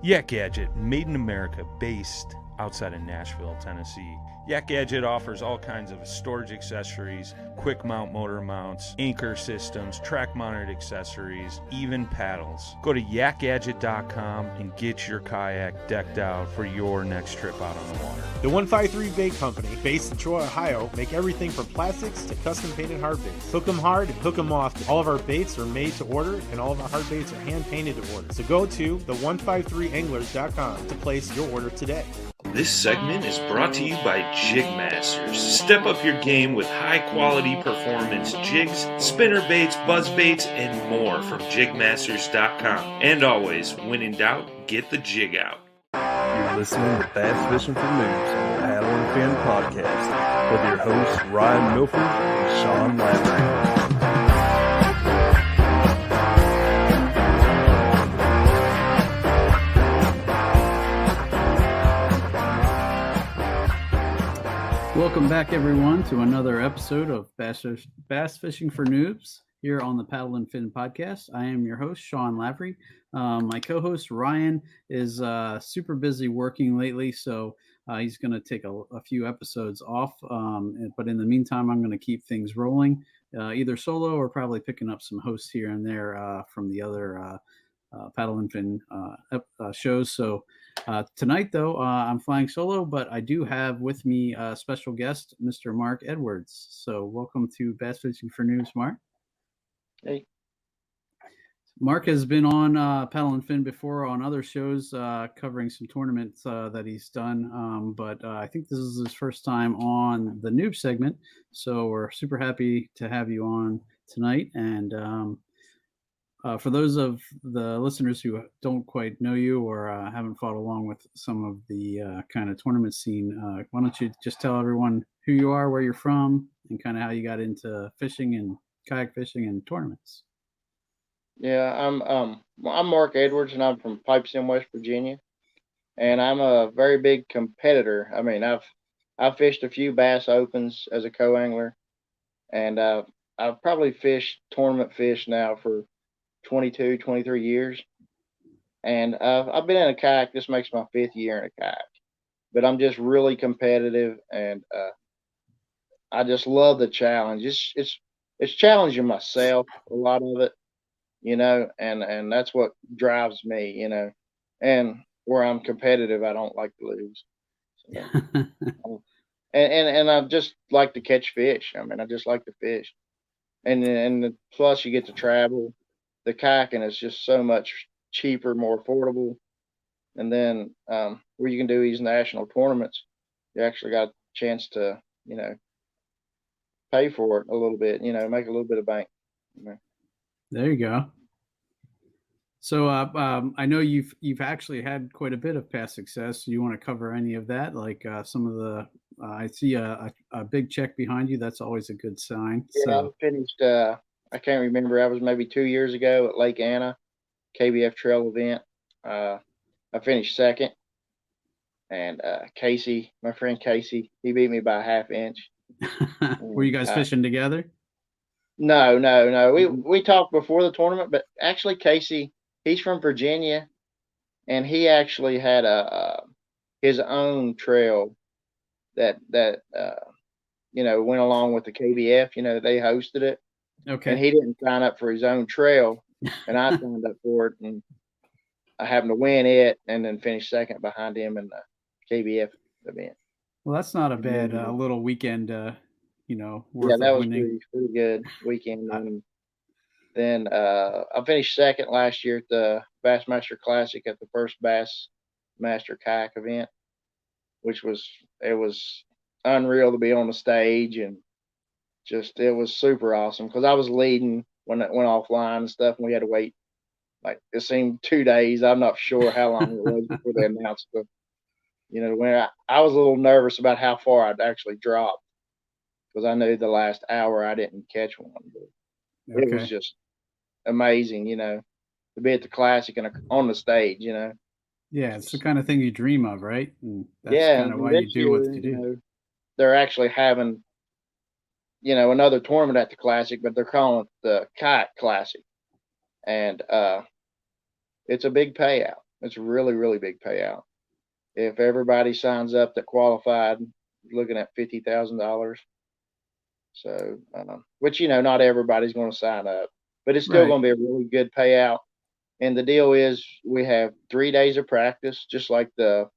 Yak Gadget, made in America, based outside of Nashville, Tennessee. Yak Gadget offers all kinds of storage accessories, quick mount motor mounts, anchor systems, track mounted accessories, even paddles. Go to yakgadget.com and get your kayak decked out for your next trip out on the water. The 153 Bait Company, based in Troy, Ohio, make everything from plastics to custom painted hard baits. Hook 'em hard and hook 'em often. All of our baits are made to order and all of our hard baits are hand painted to order. So go to the153anglers.com to place your order today. This segment is brought to you by Jig Masters. Step up your game with high-quality performance jigs, spinner baits, buzz baits, and more from jigmasters.com. And always, when in doubt, get the jig out. You're listening to Bass Fishing for Noobs on the Paddle and Fin podcast with your hosts Ryan Milford and Sean Lavery. Welcome back, everyone, to another episode of Bass Fishing for Noobs here on the Paddle and Fin podcast. I am your host, Sean Lavery. My co-host, Ryan, is super busy working lately, so he's going to take a few episodes off. But in the meantime, I'm going to keep things rolling, either solo or probably picking up some hosts here and there from the other Paddle and Fin shows. So tonight, though, I'm flying solo, but I do have with me a special guest, Mr. Mark Edwards. So welcome to Bass Fishing for Noobs, Mark. Hey. Mark has been on Paddle and Fin before on other shows covering some tournaments that he's done, but I think this is his first time on the Noob segment. So we're super happy to have you on tonight. And for those of the listeners who don't quite know you or haven't followed along with some of the kind of tournament scene, why don't you just tell everyone who you are, where you're from, and kind of how you got into fishing and kayak fishing and tournaments? Yeah, I'm Mark Edwards, and I'm from Pipestone, West Virginia, and I'm a very big competitor. I mean, I've fished a few Bass Opens as a co-angler, and I've probably fished tournament fish now for 22, 23 years. And I've been in a kayak. This makes my 5th year in a kayak, but I'm just really competitive, and I just love the challenge. It's challenging myself, a lot of it, you know, and that's what drives me, you know. And where I'm competitive, I don't like to lose. So, and I just like to catch fish. I mean, I just like to fish, and plus you get to travel. The kayaking is just so much cheaper, more affordable. And then where you can do these national tournaments, you actually got a chance to, you know, pay for it a little bit, you know, make a little bit of bank. You know. There you go. So I know you've actually had quite a bit of past success. Do you want to cover any of that? Like some of the, I see a big check behind you. That's always a good sign. Yeah, so. I finished, I can't remember, I was maybe 2 years ago at Lake Anna, KBF trail event. I finished second. And Casey, my friend Casey, he beat me by a half inch. Were you guys fishing together? No. We talked before the tournament, but actually Casey, he's from Virginia, and he actually had his own trail that you know, went along with the KBF. You know, they hosted it. Okay. And he didn't sign up for his own trail, and I signed up for it, and I happened to win it, and then finish second behind him in the KBF event. Well, that's not a bad little weekend, you know. Yeah, that was pretty good weekend. And then I finished second last year at the Bassmaster Classic at the first Bassmaster kayak event, which was unreal to be on the stage, and just it was super awesome because I was leading when it went offline and stuff, and we had to wait, like it seemed 2 days. I'm not sure how long it was before they announced it. You know, when I was a little nervous about how far I'd actually dropped because I knew the last hour I didn't catch one. But It was just amazing, you know, to be at the Classic and on the stage, you know. Yeah, it's the kind of thing you dream of, right? And that's kind of why you do what you do. Know, they're actually having, you know, another tournament at the Classic, but they're calling it the Kayak Classic. And it's a big payout. It's a really, really big payout. If everybody signs up that qualified, looking at $50,000. So, which, not everybody's going to sign up, but it's still Right. going to be a really good payout. And the deal is we have 3 days of practice, just a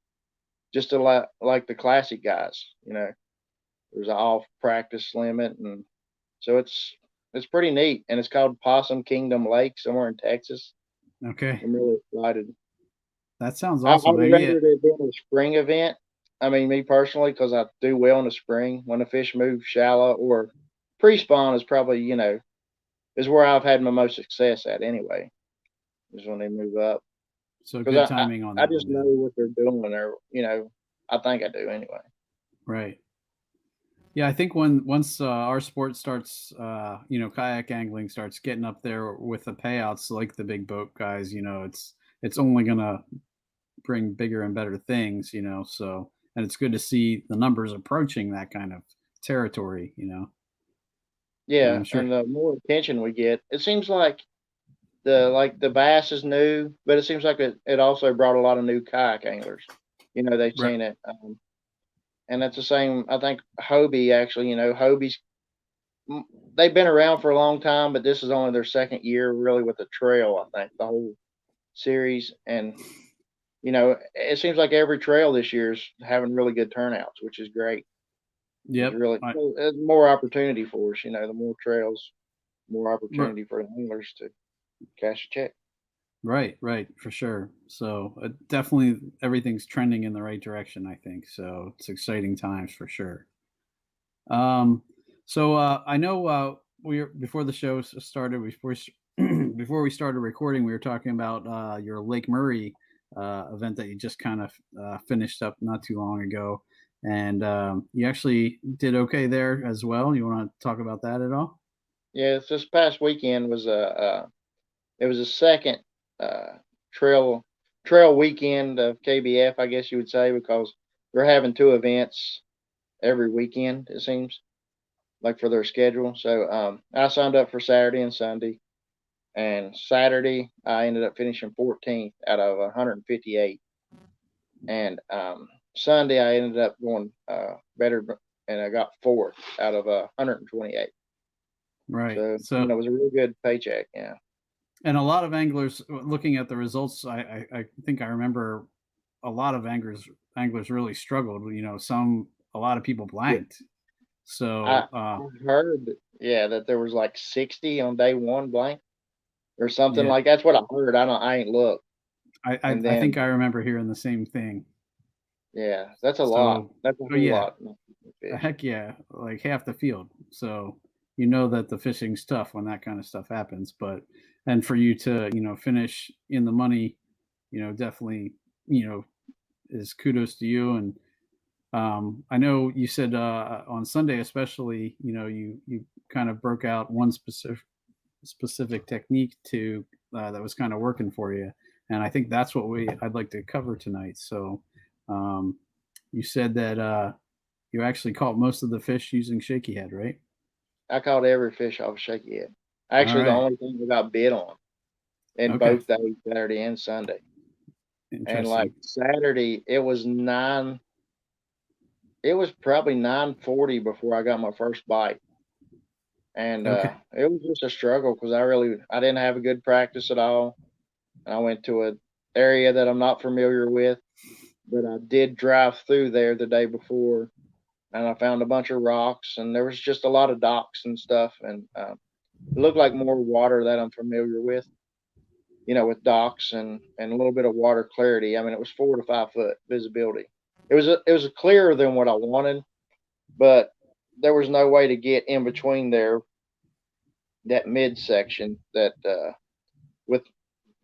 lot like the classic guys, there's an off practice limit. And so it's pretty neat. And it's called Possum Kingdom Lake somewhere in Texas. Okay. I'm really excited. That sounds I awesome. would Maybe rather it been a spring event. I mean, me personally, because I do well in the spring when the fish move shallow, or pre-spawn is probably, is where I've had my most success at anyway, is when they move up. so good Because timing on I that just one know then. what they're doing, or, I think I do anyway. Right. Yeah, I think once our sport starts, kayak angling starts getting up there with the payouts like the big boat guys, it's only gonna bring bigger and better things, So, and it's good to see the numbers approaching that kind of territory. And I'm Yeah, sure. and the more attention we get, it seems like the bass is new, but it seems like it also brought a lot of new kayak anglers. They've Right. seen it. And that's the same. I think Hobie actually, Hobie's they've been around for a long time, but this is only their second year really with the trail. I think the whole series, and it seems like every trail this year is having really good turnouts, which is great. It's Yep. really it's more opportunity for us. The more trails, more R- opportunity for the anglers to cash a check. right, for sure. So definitely everything's trending in the right direction, I think. So it's exciting times for sure. Um, so I know we were, before the show started, before we started recording, we were talking about your Lake Murray event that you just kind of finished up not too long ago, and you actually did okay there as well. You want to talk about that at all? Yeah, this past weekend was it was a second uh, trail trail weekend of KBF, I guess you would say, because they're having two events every weekend. It seems like for their schedule. So I signed up for Saturday and Sunday, and Saturday I ended up finishing 14th out of 158, and Sunday I ended up going better, and I got fourth out of 128. Right. So So it was a real good paycheck. Yeah. and a lot of anglers looking at the results, I think I remember a lot of anglers really struggled. A lot of people Yeah. blanked. I So heard, yeah, that there was like 60 on day one blank or something yeah, like that's what I heard. I ain't looked. And I think then I remember hearing the same thing. yeah, that's a lot. So That's a so whole yeah, lot of fish. heck yeah, like half the field. So you know that the fishing's tough when that kind of stuff happens. But and for you to finish in the money, definitely is kudos to you. And I know you said on Sunday especially, you kind of broke out one specific technique to that was kind of working for you, and I think that's what I'd like to cover tonight. So um, you said that you actually caught most of the fish using shaky head, right? I caught every fish off Shaky Head. All Actually, the right. only thing I got bid on in Okay. both days, Saturday and Sunday. And like Interesting. Saturday, it was nine. It was probably 9:40 before I got my first bite, and Okay. it was just a struggle because I didn't have a good practice at all. And I went to an area that I'm not familiar with, but I did drive through there the day before, and I found a bunch of rocks, and there was just a lot of docks and stuff, and it looked like more water that I'm familiar with, with docks and a little bit of water clarity. I mean, it was 4 to 5 foot visibility. It was clearer than what I wanted, but there was no way to get in between there, that midsection that with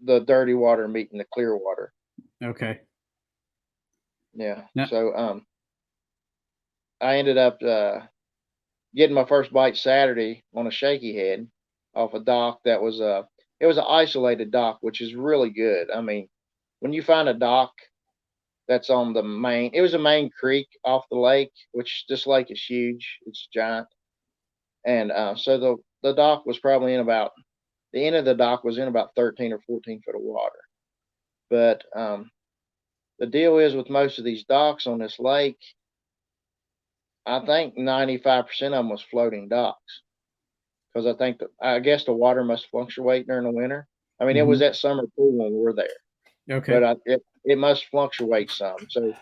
the dirty water meeting the clear water. Okay. Yeah. Now, So I ended up getting my first bite Saturday on a shaky head off a dock that was it was an isolated dock, which is really good. I mean, when you find a dock that's on the main, it was a main creek off the lake, which this lake is huge. It's giant. And so the dock was probably in about the end of the dock was in about 13 or 14 foot of water. But the deal is with most of these docks on this lake, I think 95% of them was floating docks because I guess the water must fluctuate during the winter. I mean, it was Mhm. that summer pool when we were there, Okay. but it must fluctuate some. So,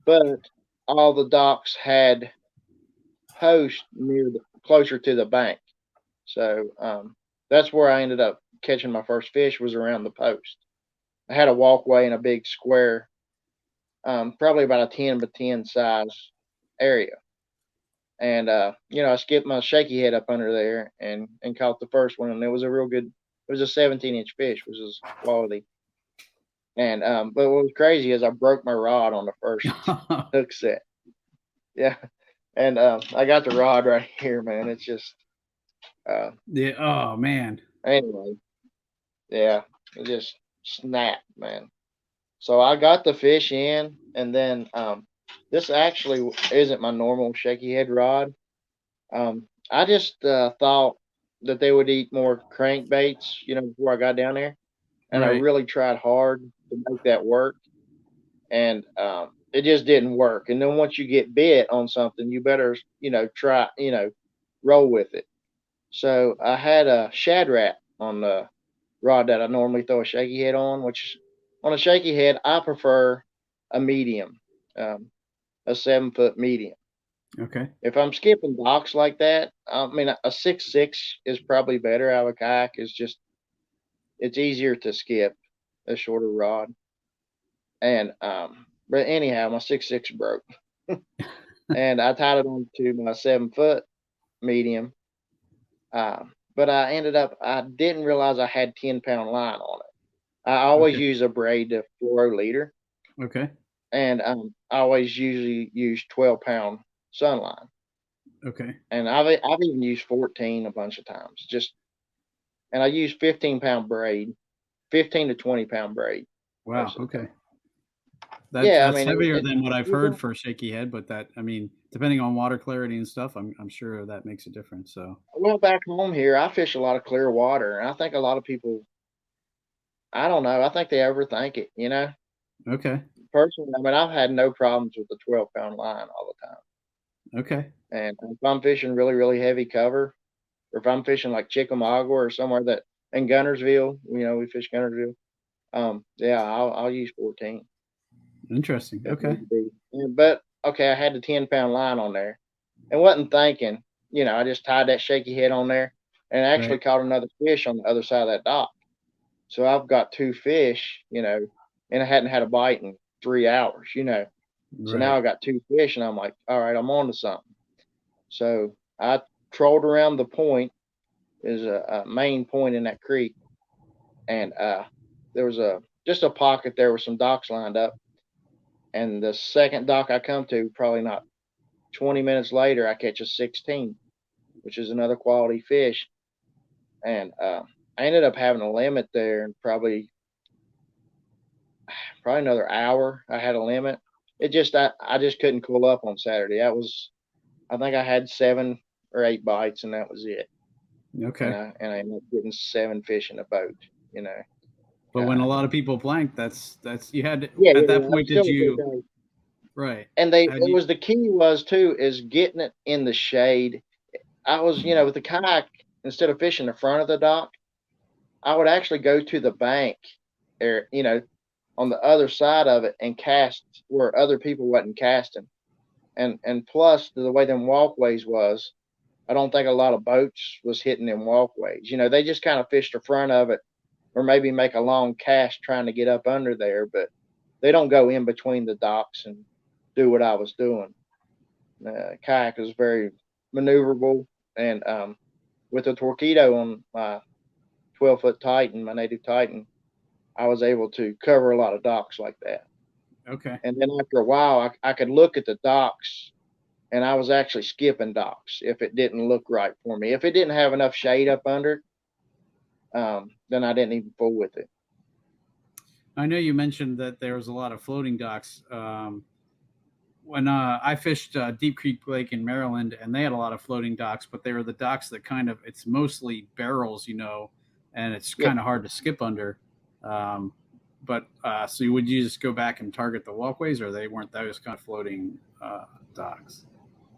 but all the docks had posts closer to the bank. So that's where I ended up catching my first fish was around the post. I had a walkway in a big square, probably about a 10 by 10 size area. And I skipped my shaky head up under there and caught the first one, and it was a real good. It was a 17-inch fish, which is quality. And but what was crazy is I broke my rod on the first hook set. Yeah, and I got the rod right here, man. It's just Yeah. Oh man. anyway. Yeah, it just snapped, man. So I got the fish in, and then this actually isn't my normal shaky head rod. I just thought that they would eat more crankbaits, before I got down there, and I Right. really tried hard to make that work, and it just didn't work. And then once you get bit on something, you better, try, roll with it. So I had a shad rat on the rod that I normally throw a shaky head on, which on a shaky head, I prefer a medium, um, a 7 foot medium. Okay. If I'm skipping docks like that, I mean, a 6.6 is probably better out of a kayak. It's easier to skip a shorter rod. And, but anyhow, my 6.6 broke and I tied it on to my 7 foot medium. But I didn't realize I had 10-pound line on it. I always Okay. use a braid to fluoro leader, Okay. and I always usually use 12-pound sunline, Okay. and I've even used 14 a bunch of times. And I use 15-pound braid, 15 to 20-pound braid Wow. most of the Okay. time. That's Yeah, I that's mean heavier it than what I've you heard don't- for shaky head, but depending on water clarity and stuff, I'm sure that makes a difference. So well, back home here, I fish a lot of clear water, and I think a lot of people, I don't know, I think they overthink it. okay. Personally, I mean, I've had no problems with the 12-pound line all the time. Okay. And if I'm fishing really, really heavy cover, or if I'm fishing like Chickamauga or somewhere that in Gunnersville, we fish Gunnersville. Yeah, I'll use 14 Interesting. if Okay. need be. But okay, I had the 10-pound line on there, and wasn't thinking. I just tied that shaky head on there, and actually Right. caught another fish on the other side of that dock. So I've got two fish, and I hadn't had a bite in 3 hours. So now Right. I got two fish, and I'm like, all right, I'm on to something. So I trolled around the point. Is a main point in that creek, and there was just a pocket there with some docks lined up. And the second dock I come to, probably not 20 minutes later, I catch a 16, which is another quality fish. And I ended up having a limit there, and probably another hour. I had a limit. I just couldn't cool up on Saturday. I think I had 7 or 8 bites, and that was it. And Okay. I ended up getting 7 fish in a boat. You know, But when a lot of people blank, that's you had yeah, at yeah, that yeah. point. It's Did still a good you day. right? And Had it you was the key was too is getting it in the shade. I was, with the kayak, instead of fishing the front of the dock, I would actually go to the bank or, on the other side of it and cast where other people wasn't casting. And plus the way them walkways was, I don't think a lot of boats was hitting them walkways. They just kind of fished the front of it or maybe make a long cast trying to get up under there, but they don't go in between the docks and do what I was doing. Kayak is very maneuverable, and with a torpedo on my 12-foot Titan, my native Titan, I was able to cover a lot of docks like that. okay? And then after a while, I could look at the docks, and I was actually skipping docks if it didn't look right for me. If it didn't have enough shade up under it, then I didn't even fool with it. I know you mentioned that there was a lot of floating docks. When I fished Deep Creek Lake in Maryland, and they had a lot of floating docks, but they were the docks that it's mostly barrels, and it's Yeah, kind of hard to skip under. Um, But so would you just go back and target the walkways, or weren't those kind of floating docks?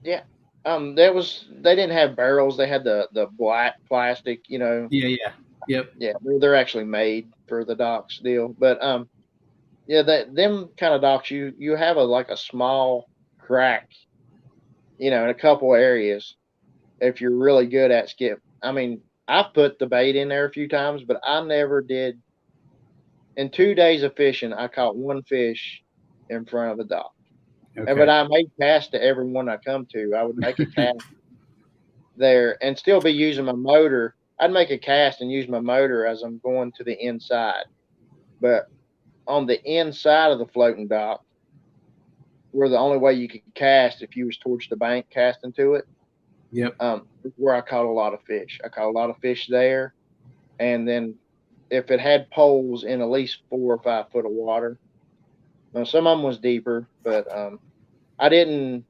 Yeah. They didn't have barrels. They had the black plastic, Yeah, yeah, yep. Yeah, they're actually made for the docks deal. But yeah, them kind of docks, you have a small crack, in a couple areas if you're really good at skip. I mean, I've put the bait in there a few times, but I never did. In 2 days of fishing, I caught one fish in front of the dock. But Okay. I made cast to everyone I come to. I would make a cast there and still be using my motor. I'd make a cast and use my motor as I'm going to the inside. But on the inside of the floating dock, where the only way you could cast if you was towards the bank casting to it, Yep. is where I caught a lot of fish. I caught a lot of fish there, and then if it had poles in at least 4 or 5 foot of water, now some of them was deeper, but I didn't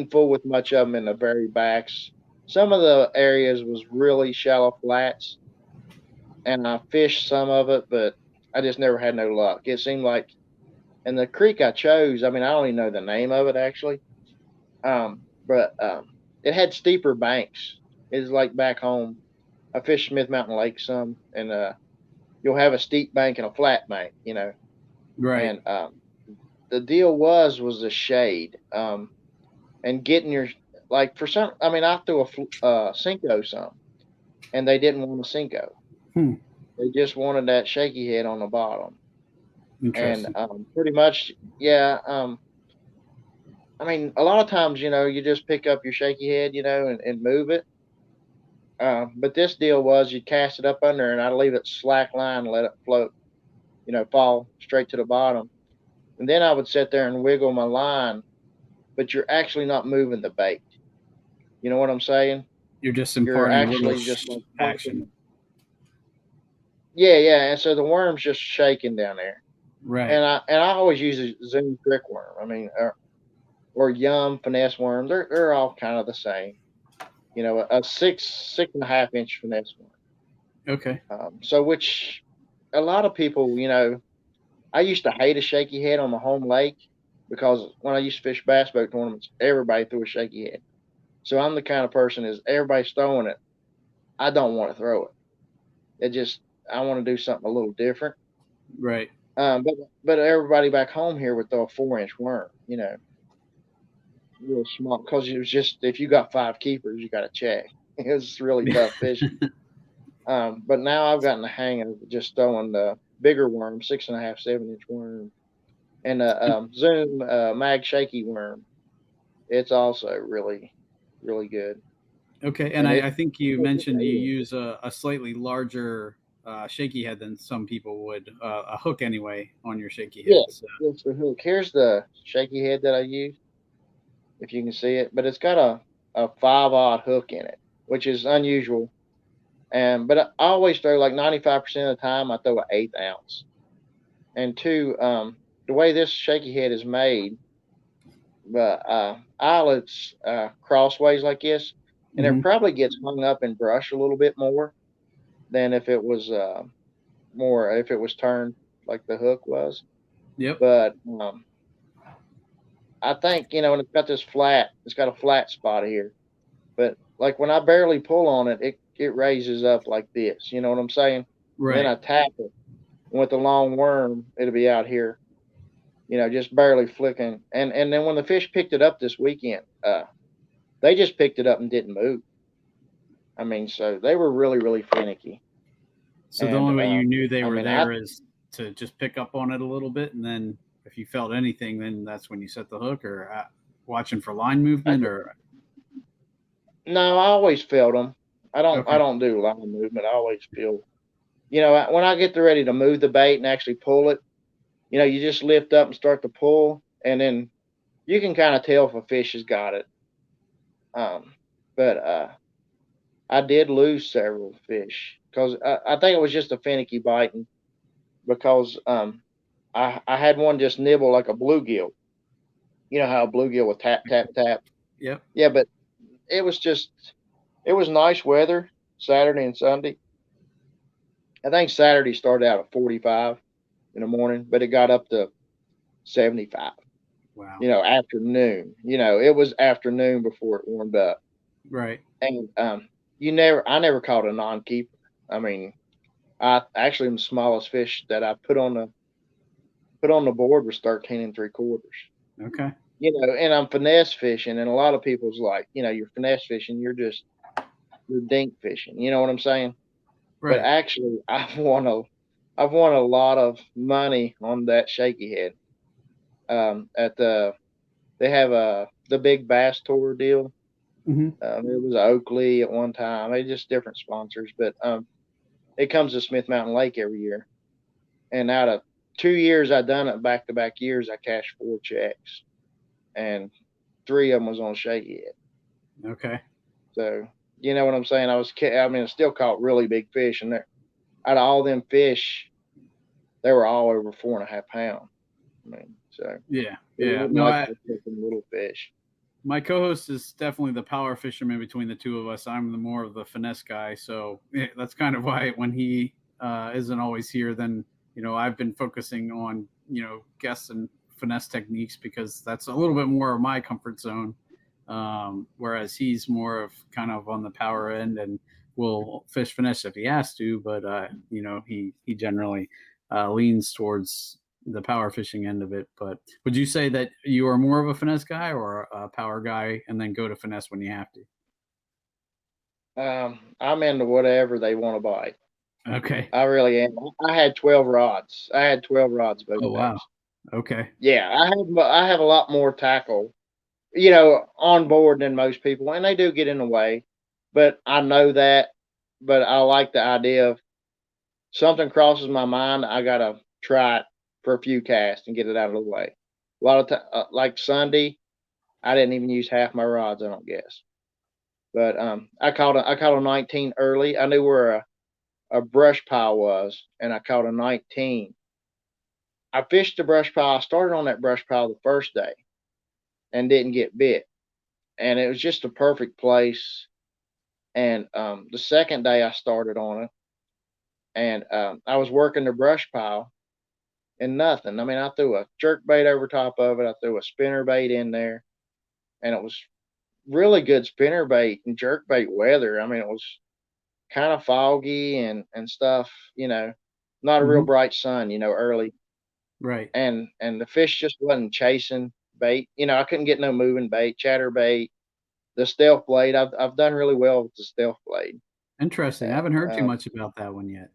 fool with much of them in the very backs. Some of the areas was really shallow flats, and I fished some of it, but I just never had no luck. It seemed like, and the creek I chose, I mean, I don't even know the name of it actually, but it had steeper banks. It's like back home. I fished Smith Mountain Lake some, and you'll have a steep bank and a flat bank, Right. and the deal was the shade, and getting your, like, for some, I mean, I threw a Cinco some, and they didn't want a Cinco. They just wanted that shaky head on the bottom. And Interesting. pretty much, yeah. I mean, a lot of times, you just pick up your shaky head, and move it. But this deal was you cast it up under, and I'd leave it slack line and let it float, fall straight to the bottom. And then I would sit there and wiggle my line, but you're actually not moving the bait. You know what I'm saying? You're just You're imparting a little actually just like action. Yeah, yeah. And so the worm's just shaking down there. Right. And I always use a Zoom trick worm. I mean, or Yum finesse worm. They're all kind of the same. A 6.5 inch finesse worm. Okay. So which a lot of people, I used to hate a shaky head on the home lake because when I used to fish bass boat tournaments, everybody threw a shaky head. So I'm the kind of person is everybody's throwing it. I don't want to throw it. I want to do something a little different. Right. But everybody back home here would throw a 4-inch worm, real small, because it was just, if you got 5 keepers, you got to check. It was really tough fishing. But now I've gotten the hang of just throwing the bigger worm, 6.5, 7-inch worm, and a Zoom mag shaky worm. It's also really, really good. Okay. And I think you mentioned you use a slightly larger shaky head than some people would, a hook anyway, on your shaky head. Yeah, So. it's the hook. Here's the shaky head that I use, if you can see it, but it's got a 5-aught hook in it, which is unusual. But I always throw, like, 95% of the time I throw an 1/8 ounce. And two, the way this shaky head is made, the eyelets crossways like this, and it probably gets hung up in brush a little bit more than if it was if it was turned like the hook was. Yep. But I think, and it's got a flat spot here. But like when I barely pull on it, it raises up like this. You know what I'm saying? Right. Then I tap it. And with the long worm, it'll be out here, just barely flicking. And then when the fish picked it up this weekend, they just picked it up and didn't move. I mean, so they were really, really finicky. So the only way you knew they were there is to just pick up on it a little bit, and then if you felt anything, then that's when you set the hook, or watching for line movement, or. No, I always felt them. I don't. Okay. I don't do line movement. I always feel. When I get ready to move the bait and actually pull it, you just lift up and start to pull, and then you can kind of tell if a fish has got it. But I did lose several fish because I think it was just a finicky biting, because I had one just nibble like a bluegill. You know how a bluegill will tap, tap, tap. Yep. Yeah, but it was nice weather Saturday and Sunday. I think Saturday started out at 45, in the morning, but it got up to 75. Wow. Afternoon. It was afternoon before it warmed up. Right. And I never caught a non-keeper. I mean, the smallest fish that I put on the board was 13 3/4. Okay. And I'm finesse fishing, and a lot of people's like, you're finesse fishing, you're dink fishing. You know what I'm saying? But Right. actually, I've won a lot of money on that shaky head. They have the big bass tour deal. Hmm. It was Oakley at one time. They just different sponsors, but it comes to Smith Mountain Lake every year. And out of 2 years I done it back to back years, I cashed 4 checks, and 3 of them was on shaky head. Okay. So you know what I'm saying? I still caught really big fish, and out of all them fish, they were all over 4.5 pounds. So Yeah. it Yeah. wasn't No, like catching little fish. my co-host is definitely the power fisherman between the two of us. I'm the more of the finesse guy, so that's kind of why when he isn't always here, then I've been focusing on guests and finesse techniques because that's a little bit more of my comfort zone. Whereas he's more of kind of on the power end and will fish finesse if he has to, but he generally leans towards the power fishing end of it. But would you say that you are more of a finesse guy or a power guy, and then go to finesse when you have to? I'm into whatever they want to bite. Okay. I really am. I had 12 rods. I had 12 rods both Oh wow. days. Okay. Yeah, I have a lot more tackle, on board than most people, and they do get in the way. But I know that. But I like the idea of something crosses my mind, I gotta try it for a few casts and get it out of the way. A lot of time, like Sunday, I didn't even use half my rods. I don't guess. But I caught a 19 early. I knew where a brush pile was, and I caught a 19. I fished the brush pile. I started on that brush pile the first day and didn't get bit, and it was just a perfect place. And the second day I started on it, and I was working the brush pile and nothing. I mean, I threw a jerk bait over top of it. I threw a spinner bait in there, and it was really good spinner bait and jerk bait weather. I mean, it was kind of foggy and stuff. Not a real Hmm. bright sun. Early, Right. and the fish just wasn't chasing bait. I couldn't get no moving bait, chatter bait. The stealth blade, I've done really well with the stealth blade. Interesting. I And haven't heard too much about that one yet.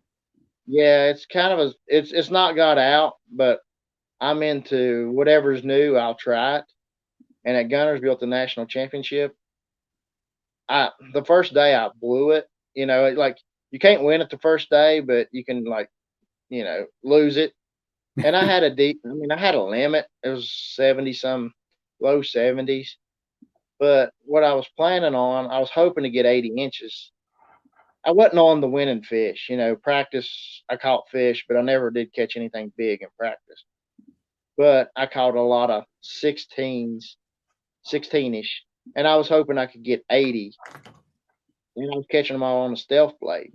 yeah, it's kind of it's not got out, but I'm into whatever's new. I'll try it. And at Gunnersville at the national championship, the first day I blew it. Like you can't win it the first day, but you can lose it. And I had I had a limit. It was 70 some, low 70s. But what I was planning on, I was hoping to get 80 inches. I wasn't on the winning fish. Practice, I caught fish, but I never did catch anything big in practice. But I caught a lot of 16s, 16-ish, and I was hoping I could get 80. And I was catching them all on the stealth blade.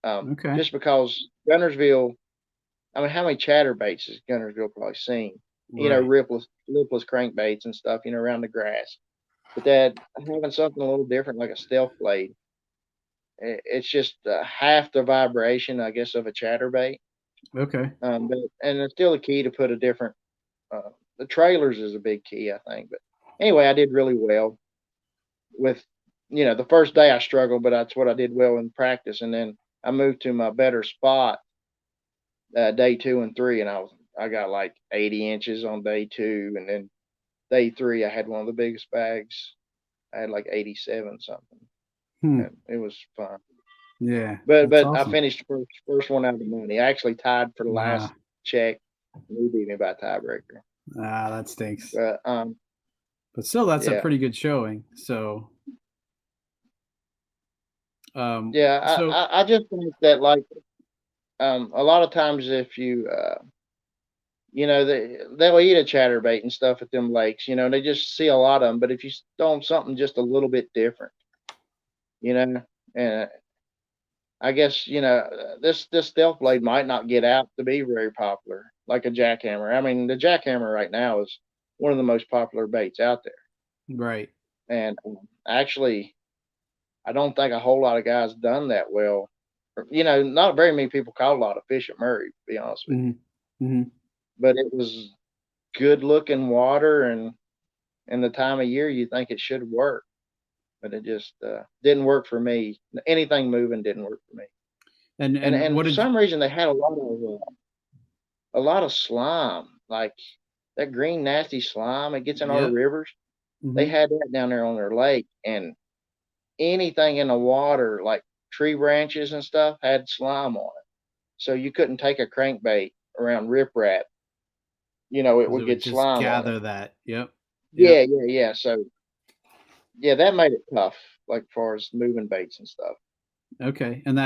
Okay. Just because Gunnersville, I mean, how many chatterbaits has Gunnersville probably seen? Right. Lipless crankbaits and stuff, around the grass. But that having something a little different like a stealth blade, it's just half the vibration, I guess, of a chatterbait. Okay. And it's still a key to put a different. The trailers is a big key, I think. But anyway, I did really well with, the first day I struggled, but that's what I did well in practice. And then I moved to my better spot day 2 and 3, and I got like 80 inches on day 2, and then day 3 I had one of the biggest bags. I had like 87 something. And it was fun. Yeah. But That's I awesome. finished first one out of the money. I actually tied for the last check. He beat me by a tiebreaker. That stinks. But still, that's a yeah. pretty good showing. So, yeah, so I just think that like a lot of times if you they'll eat a chatterbait and stuff at them lakes, they just see a lot of them. But if you throw them something just a little bit different, and I guess, this stealth blade might not get out to be very popular like a jackhammer. I mean, the jackhammer right now is one of the most popular baits out there. Right. And actually, I don't think a whole lot of guys done that well. Not very many people caught a lot of fish at Murray, to be honest with you. Mm-hmm. But it was good looking water, and the time of year you think it should work, but it just didn't work for me. Anything moving didn't work for me. And And what for did you, some reason they had a lot of slime, like that green nasty slime. It gets in all the Yep. rivers. They Mhm. had that down there on their lake, and anything in the water, like tree branches and stuff, had slime on it. So you couldn't take a crankbait around riprap. It 'Cause would it would get just slime on it. gather that. Yep. Yeah, Yep. yeah, yeah. So yeah, that made it tough, like far as moving baits and stuff. Okay. And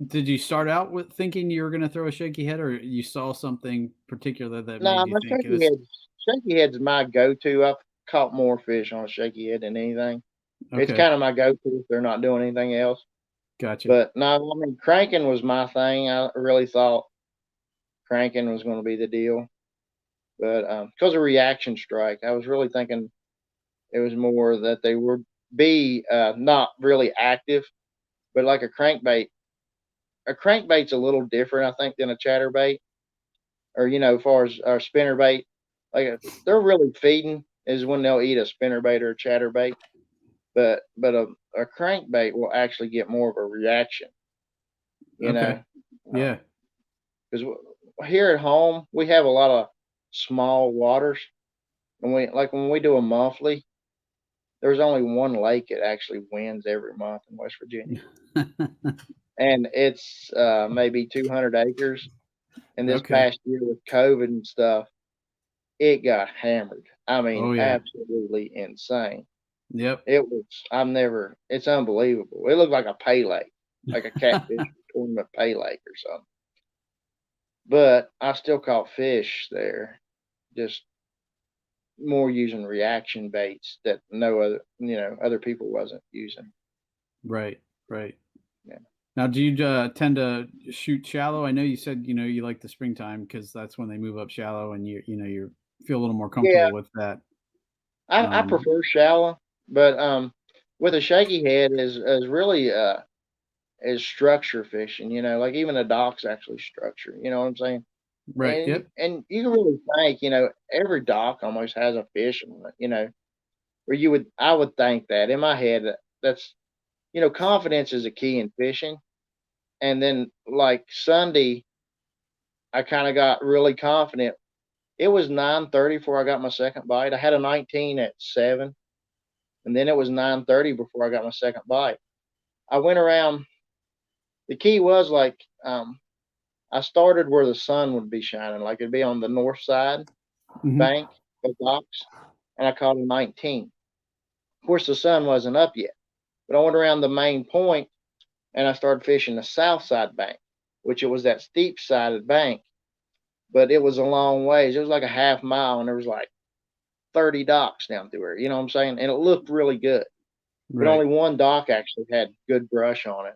did you start out with thinking you were going to throw a shaky head, or you saw something particular that No, made you my think this? shaky head's my go-to. I've caught more fish on a shaky head than anything. It's Okay. kind of my go-to if they're not doing anything else. Gotcha. But no, I mean cranking was my thing. I really thought cranking was going to be the deal, but because of reaction strike, I was really thinking it was more that they would be not really active, but like a crankbait. A crankbait's a little different, I think, than a chatterbait, or as far as our spinnerbait. Like they're really feeding is when they'll eat a spinnerbait or a chatterbait, but a crankbait will actually get more of a reaction. You Okay. know, Yeah. because here at home we have a lot of small waters, and when we do a monthly, there's only one lake that actually wins every month in West Virginia, and it's maybe 200 acres. And this Okay. past year with COVID and stuff, it got hammered. I mean, Oh yeah. absolutely insane. Yep. It's unbelievable. It looked like a pay lake, like a catfish tournament pay lake or something. But I still caught fish there, just more using reaction baits that no other people wasn't using. Right. Right. Yeah. Now, do you tend to shoot shallow? I know you said you like the springtime because that's when they move up shallow, and you feel a little more Yeah, comfortable with that. I Um, prefer shallow, but with a shaky head is really is structure fishing. Like even a dock's actually structure. You know what I'm saying? right. And Yep. and you can really think, every dock almost has a fish on it. Where I would think that in my head that's confidence is a key in fishing. And then like Sunday, I kind of got really confident. It was 9:30 before I got my second bite. I had a 19 at 7, and then it was 9:30 before I got my second bite. I went around. The key was like I started where the sun would be shining, like it'd be on the north side Hmm. bank of docks, and I caught a 19. Of course, the sun wasn't up yet, but I went around the main point and I started fishing the south side bank, which it was that steep sided bank, but it was a long ways. It was like a half mile, and there was like 30 docks down through it. You know what I'm saying? And it looked really good, but only Right. one dock actually had good brush on it.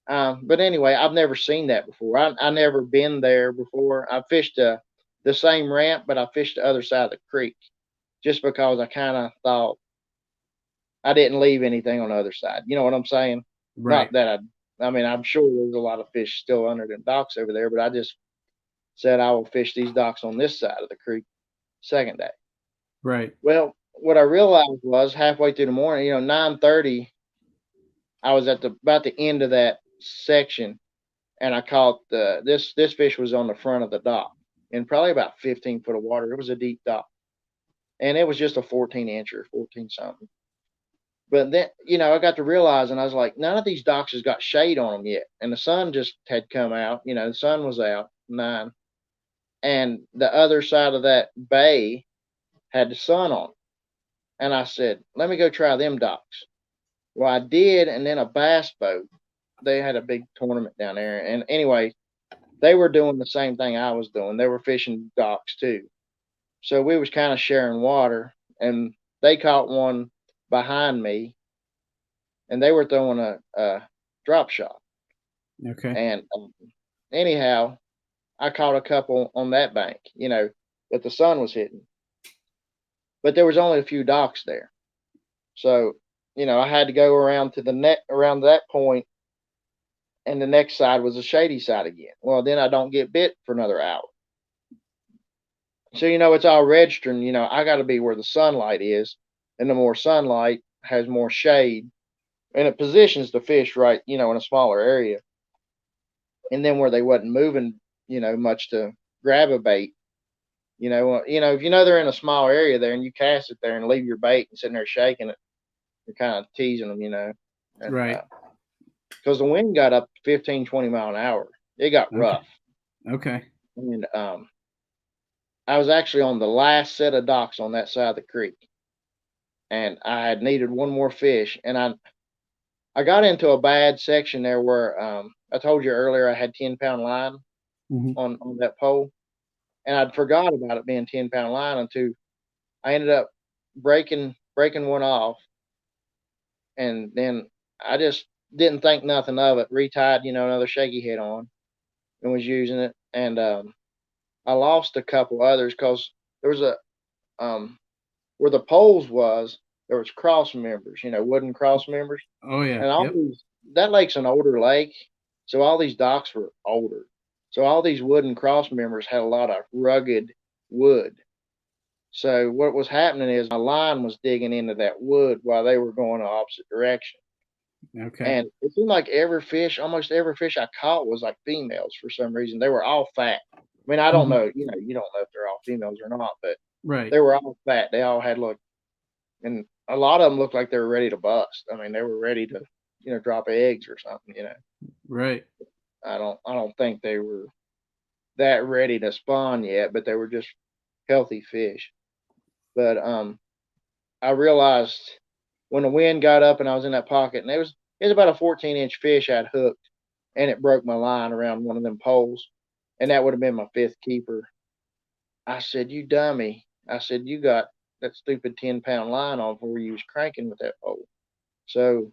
But anyway, I've never seen that before. I never been there before. I fished the same ramp, but I fished the other side of the creek just because I kind of thought I didn't leave anything on the other side. You know what I'm saying? Not Right. that I mean, I'm sure there's a lot of fish still under the docks over there, but I just said I will fish these docks on this side of the creek second day. Right. Well, what I realized was halfway through the morning, 9:30, I was at about the end of that section, and I caught this fish was on the front of the dock in probably about 15 foot of water. It was a deep dock, and it was just a 14 incher, 14 something. But then, I got to realizing I was like, none of these docks has got shade on them yet, and the sun just had come out. The sun was out 9, and the other side of that bay had the sun on it. And I said, let me go try them docks. Well, I did, and then a bass boat. They had a big tournament down there, and anyway, they were doing the same thing I was doing. They were fishing docks too. So we was kind of sharing water, and they caught one behind me, and they were throwing a drop shot. Okay. And anyhow, I caught a couple on that bank, that the sun was hitting. But there was only a few docks there. So, I had to go around to the net around that point, and the next side was a shady side again. Well, then I don't get bit for another hour. So, it's all registering, I got to be where the sunlight is, and the more sunlight has more shade, and it positions the fish right, in a smaller area. And then where they wasn't moving, much to grab a bait, if they're in a small area there and you cast it there and leave your bait and sitting there shaking it, you're kind of teasing them, and Right. because the wind got up 15, 20 mile an hour. It got rough. Okay. And I was actually on the last set of docks on that side of the creek, and I had needed one more fish, and I got into a bad section there where I told you earlier I had 10-pound line on that pole, and I'd forgot about it being 10-pound line until I ended up breaking one off, and then I just didn't think nothing of it. Retied, another shaky head on, and was using it, and I lost a couple others because there was a where the poles was, there was cross members, wooden cross members, Oh yeah. and all these, that lake's an older lake, so all these docks were older. So all these wooden cross members had a lot of rugged wood. So what was happening is my line was digging into that wood while they were going the opposite direction. Okay. And it seemed like almost every fish I caught was like females for some reason. They were all fat. I mean, I don't know, you don't know if they're all females or not, but Right. they were all fat. They all had and a lot of them looked like they were ready to bust. I mean, they were ready to, drop eggs or something, Right. I don't think they were that ready to spawn yet, but they were just healthy fish. But I realized when the wind got up and I was in that pocket, and it was about a 14-inch fish I'd hooked, and it broke my line around one of them poles, and that would have been my fifth keeper. I said, "You dummy!" I said, "You got that stupid 10-pound line on where you was cranking with that pole." So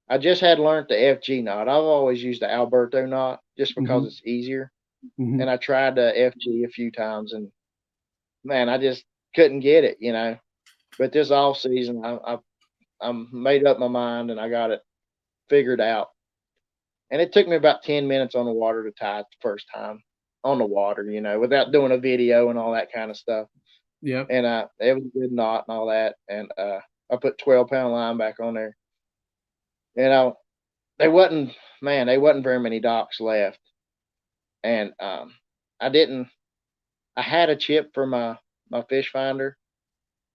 I just had learned the FG knot. I've always used the Alberto knot just because it's easier, and I tried the FG a few times, and man, I just couldn't get it, But this off season, I made up my mind and I got it figured out. And it took me about 10 minutes on the water to tie it the first time on the water, without doing a video and all that kind of stuff. Yep. And it was a good knot and all that. And I put 12-pound line back on there. They wasn't very many docks left. And I had a chip for my fish finder,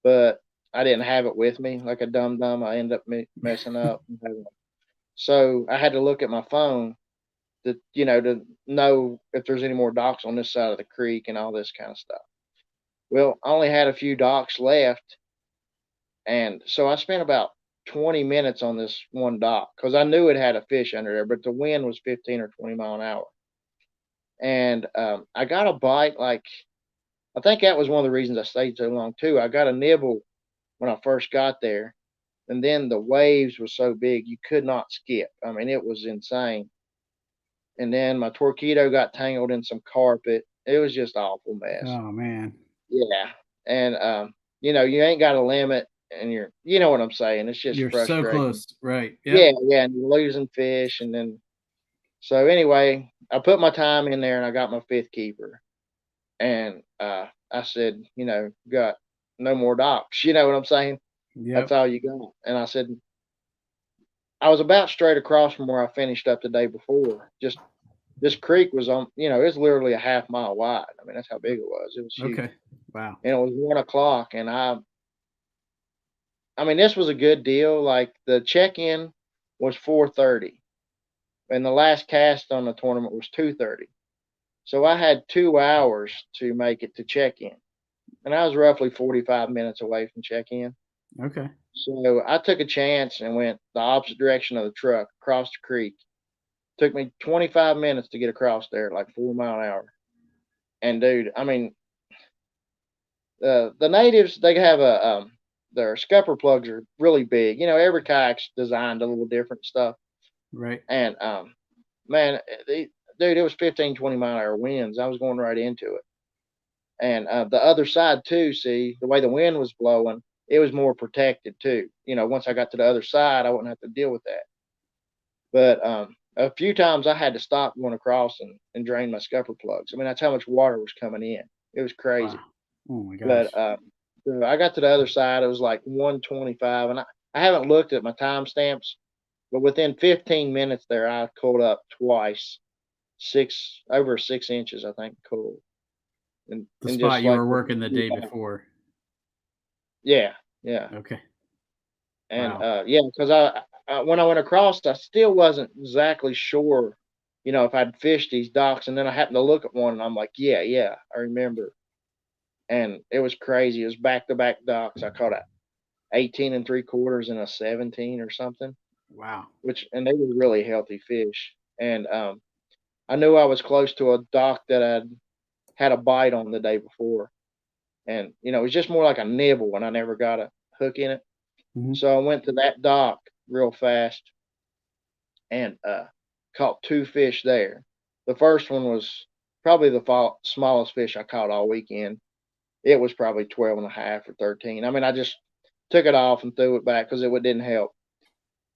but I didn't have it with me like a dumb. I ended up messing up. So I had to look at my phone to know if there's any more docks on this side of the creek and all this kind of stuff. Well, I only had a few docks left, and so I spent about 20 minutes on this one dock because I knew it had a fish under there, but the wind was 15 or 20 mile an hour. And I got a bite. I think that was one of the reasons I stayed so long too. I got a nibble when I first got there, and then the waves were so big you could not skip. I mean, it was insane. And then my torpedo got tangled in some carpet. It was just awful mess. Oh man. Yeah. And you ain't got a limit, and you know what I'm saying. It's just You're frustrating. so close, right? Yep. Yeah, and you're losing fish, and then so anyway, I put my time in there and I got my fifth keeper. And I said, got no more docks. You know what I'm saying? Yep. That's all you got. And I said, I was about straight across from where I finished up the day before. Just this creek was on, it was literally a half mile wide. I mean, that's how big it was. It was huge. Okay. Wow. And it was 1:00, and I mean, this was a good deal. Like the check-in was 4:30, and the last cast on the tournament was 2:30. So I had 2 hours to make it to check-in, and I was roughly 45 minutes away from check-in. Okay. So I took a chance and went the opposite direction of the truck across the creek. Took me 25 minutes to get across there, like 4 mile an hour. And dude, I mean, the natives, they have their scupper plugs are really big. Every kayak's designed a little different stuff. Right. And man, dude, it was 15, 20-mile-an-hour winds. I was going right into it. And the other side too, see, the way the wind was blowing, it was more protected too. Once I got to the other side, I wouldn't have to deal with that. But a few times I had to stop going across and drain my scupper plugs. I mean, that's how much water was coming in. It was crazy. Wow. Oh my gosh. But so I got to the other side. It was like 125, and I haven't looked at my timestamps, but within 15 minutes there, I cooled up twice, over 6 inches, I think, cool. And The and spot just you like were working the day before. yeah. Okay. And Wow. yeah, because I when I went across, I still wasn't exactly sure, if I'd fished these docks. And then I happened to look at one, and I'm like, yeah, I remember. And it was crazy. It was back to back docks. I caught a 18 and 3/4 and a 17 or something, Wow. and they were really healthy fish. And I knew I was close to a dock that I'd had a bite on the day before, and it was just more like a nibble, and I never got a hook in it. Mhm. So I went to that dock real fast and caught 2 fish there. The first one was probably the smallest fish I caught all weekend. It was probably 12 and a half or 13. I mean, I just took it off and threw it back because it didn't help.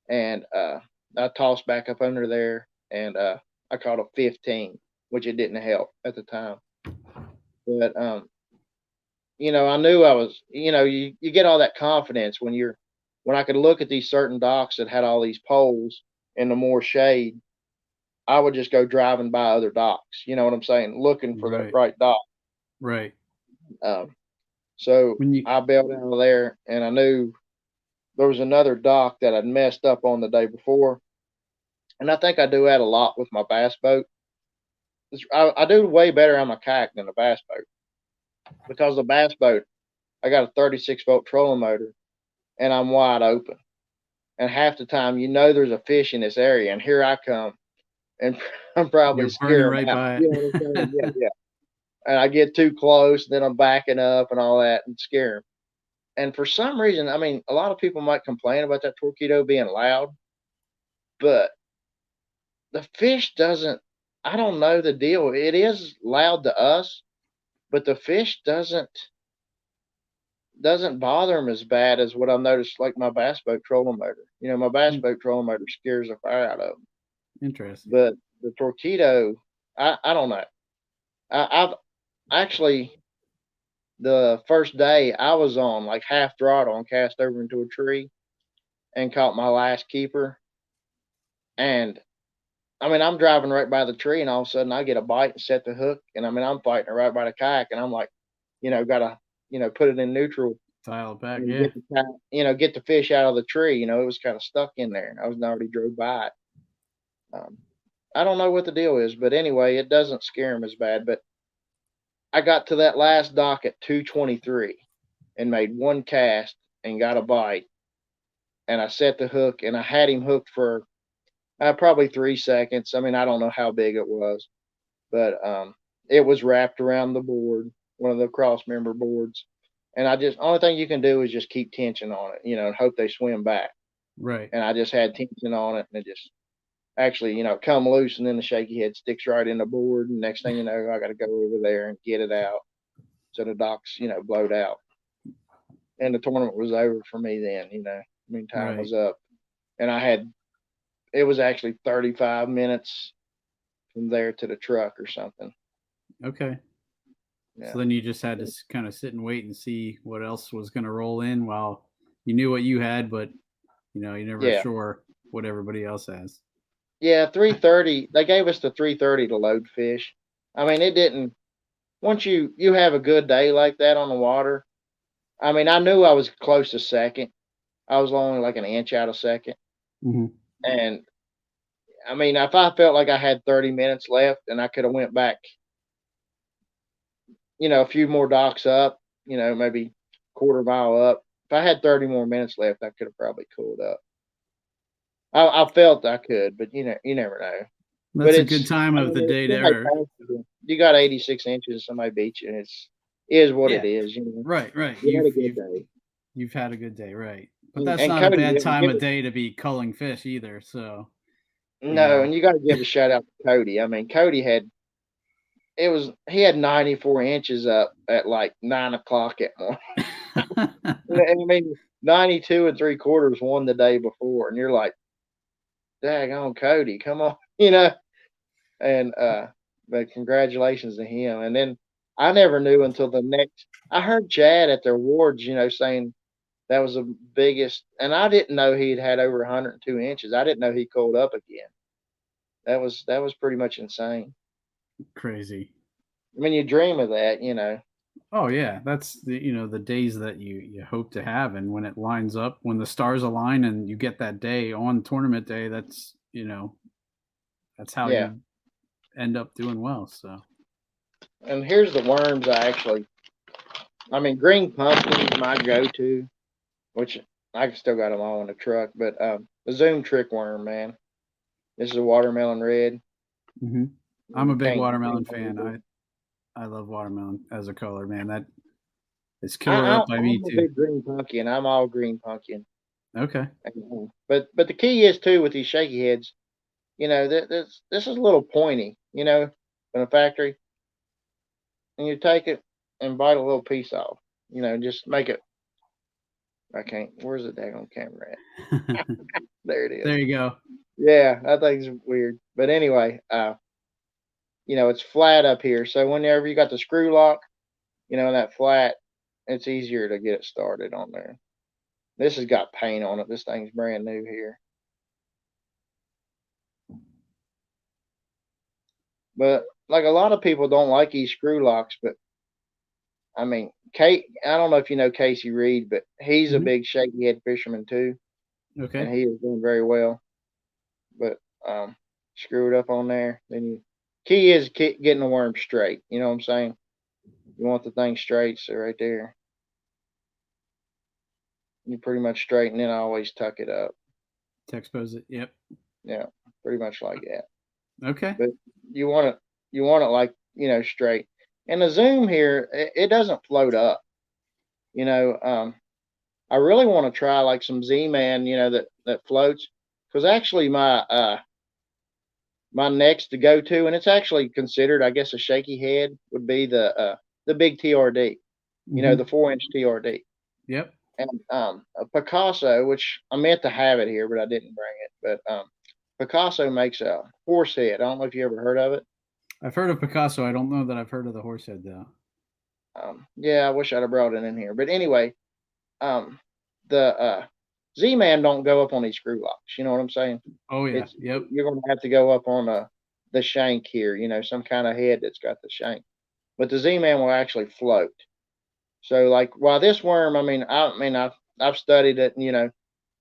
And I tossed back up under there, and I caught a 15, which it didn't help at the time. But I knew I was. You get all that confidence when I could look at these certain docks that had all these poles and the more shade. I would just go driving by other docks. You know what I'm saying? Looking for that Right. right dock. Right. So When you I bailed out of there, and I knew there was another dock that I'd messed up on the day before. And I think I do that a lot with my bass boat. I do way better on my kayak than a bass boat, because the bass boat, I got a 36-volt trolling motor, and I'm wide open. And half the time, there's a fish in this area, and here I come, and I'm probably you're burning scaring right them out. by You know what I'm saying? it. Yeah. And I get too close, then I'm backing up and all that and scare them. And for some reason, I mean, a lot of people might complain about that torpedo being loud, but the fish doesn't. I don't know the deal. It is loud to us, but the fish doesn't bother them as bad as what I've noticed, like my bass boat trolling motor. My bass boat trolling motor scares the fire out of them. Interesting. But the torpedo, I don't know. I've actually, the first day I was on like half throttle and cast over into a tree and caught my last keeper. And I mean, I'm driving right by the tree, and all of a sudden I get a bite and set the hook. And I mean, I'm fighting it right by the kayak, and I'm like, gotta, put it in neutral Dial it back. and Yeah. get the fish out of the tree. It was kind of stuck in there. I was already drove by it. I don't know what the deal is, but anyway, it doesn't scare him as bad. But I got to that last dock at 2:23 and made one cast and got a bite. And I set the hook, and I had him hooked for probably 3 seconds. I mean, I don't know how big it was, but it was wrapped around the board, one of the cross member boards. And only thing you can do is just keep tension on it, and hope they swim back. Right. And I just had tension on it, and it just actually, come loose, and then the shaky head sticks right in the board. And next thing you know, I got to go over there and get it out. So the dock's, blowed out. And the tournament was over for me then, I mean, time was up. And it was actually 35 minutes from there to the truck or something. Okay. Yeah. So then you just had to kind of sit and wait and see what else was going to roll in while you knew what you had, but you're never sure what everybody else has. Yeah, 3:30. They gave us the 3:30 to load fish. I mean, it didn't. Once you have a good day like that on the water, I mean, I knew I was close to second. I was only like an inch out of second. Mm-hmm. And I mean, if I felt like I had 30 minutes left and I could have went back, a few more docks up, maybe quarter mile up. If I had 30 more minutes left, I could have probably cooled up. I felt I could, but you never know. That's a good time of the day there. You got 86 inches, somebody beat you, and it is what it is. Right. You had a good day. You've had a good day, right? But that's not a bad time of day to be culling fish either. So No, and you got to give a shout out to Cody. I mean, Cody he had 94 inches up at like 9 o'clock at morning. I mean, 92 and 3/4 won the day before, and you're like, daggone Cody, come on, And but congratulations to him. And then I never knew until I heard Chad at the awards, saying that was the biggest, and I didn't know he'd had over 102 inches. I didn't know he cooled up again. That was pretty much insane. Crazy. I mean, you dream of that, Oh yeah, that's the days that you hope to have, and when it lines up, when the stars align, and you get that day on tournament day, that's that's how Yeah. you end up doing well. So. And here's the worms green pumpkin's my go-to, which I still got them all in the truck, but the Zoom trick worm, man. This is a watermelon red. Mm-hmm. I'm a big Can't- watermelon fan. I love watermelon as a color, man. That is killer up by me I'm a too. big green pumpkin. I'm all green pumpkin. Okay. But the key is too with these shaky heads, this is a little pointy, from the factory, and you take it and bite a little piece off, just make it. I can't. Where's the daggone camera at? There it is. There you go. Yeah, that thing's weird. But anyway, it's flat up here, so whenever you got the screw lock, that flat, it's easier to get it started on there. This has got paint on it. This thing's brand new here. But like a lot of people don't like these screw locks, but I mean, I don't know if you know Casey Reed, but he's a big shaky head fisherman too. Okay. And he is doing very well. But screw it up on there. Then key is getting the worm straight. You know what I'm saying? You want the thing straight, so right there. You pretty much straight, and then I always tuck it up. To expose it. Yep. Yeah, pretty much like that. Okay. But you want it like straight. And the zoom here, it doesn't float up. I really want to try like some Z-Man, that floats, because actually my next to go to, and it's actually considered, I guess, a shaky head would be the big TRD, the 4-inch TRD. Yep. And a Picasso, which I meant to have it here, but I didn't bring it. But Picasso makes a horse head. I don't know if you ever heard of it. I've heard of Picasso. I don't know that I've heard of the horse head though. Yeah, I wish I'd have brought it in here. But anyway, the Z-Man don't go up on these screw locks. You know what I'm saying? Oh yeah. Yep. You're going to have to go up on the shank here. Some kind of head that's got the shank. But the Z-Man will actually float. So like while this worm, I've studied it, and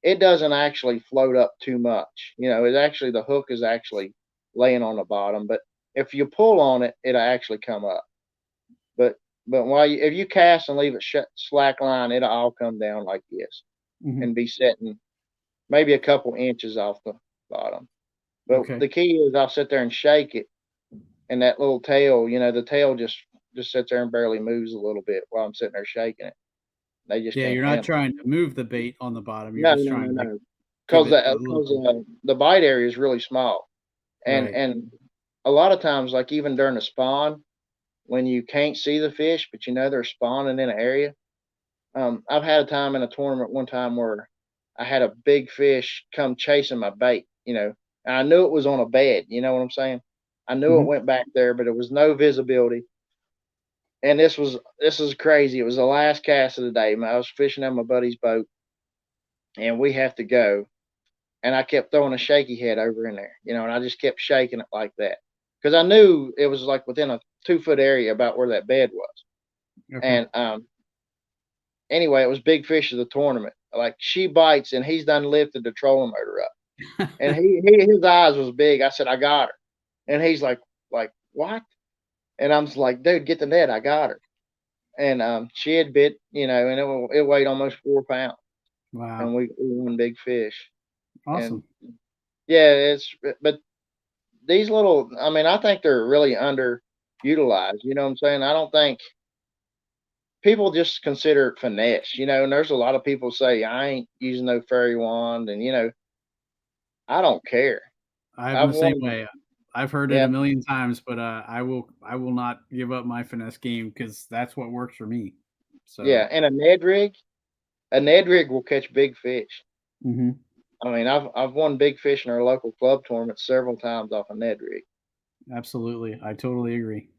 it doesn't actually float up too much. It's actually, the hook is actually laying on the bottom, but if you pull on it, it'll actually come up. But if you cast and leave it slack line, it'll all come down like this and be setting maybe a couple inches off the bottom. But the key is I'll sit there and shake it, and that little tail, the tail just sits there and barely moves a little bit while I'm sitting there shaking it. They just you're not trying to move the bait on the bottom. You're just trying to because the bite area is really small, and a lot of times, like even during the spawn, when you can't see the fish but they're spawning in an area. I've had a time in a tournament one time where I had a big fish come chasing my bait, and I knew it was on a bed. You know what I'm saying? I knew it went back there, but it was no visibility. And this is crazy. It was the last cast of the day. I was fishing on my buddy's boat, and we have to go. And I kept throwing a shaky head over in there, and I just kept shaking it like that because I knew it was like within a 2-foot area about where that bed was. Okay. And anyway, it was big fish of the tournament. Like she bites, and he's done lifted the trolling motor up, and his eyes was big. I said, I got her, and he's like what? And I'm just like, dude, get the net. I got her. And she had bit, and it weighed almost 4 pounds. Wow. And we won big fish. Awesome. And yeah, but these little, I think they're really underutilized. You know what I'm saying? I don't think people just consider it finesse, and there's a lot of people say, I ain't using no fairy wand. And, I don't care. I'm the same won. way. I've heard it Yeah, a million times, but I will not give up my finesse game because that's what works for me. So yeah, and a Ned rig will catch big fish. mhm, I mean, I've won big fish in our local club tournament several times off a Ned rig. absolutely, I totally agree.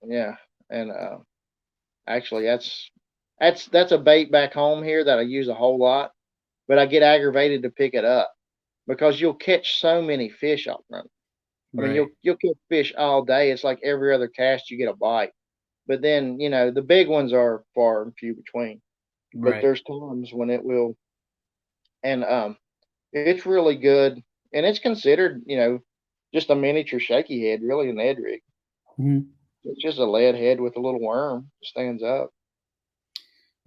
Yeah, and actually, that's a bait back home here that I use a whole lot, but I get aggravated to pick it up because you'll catch so many fish off them. I mean, Right, you'll catch fish all day. It's like every other cast you get a bite. But then, the big ones are far and few between. But right. there's times when it will, and it's really good, and it's considered, just a miniature shaky head, really an Ed rig. Mhm. It's just a lead head with a little worm stands up.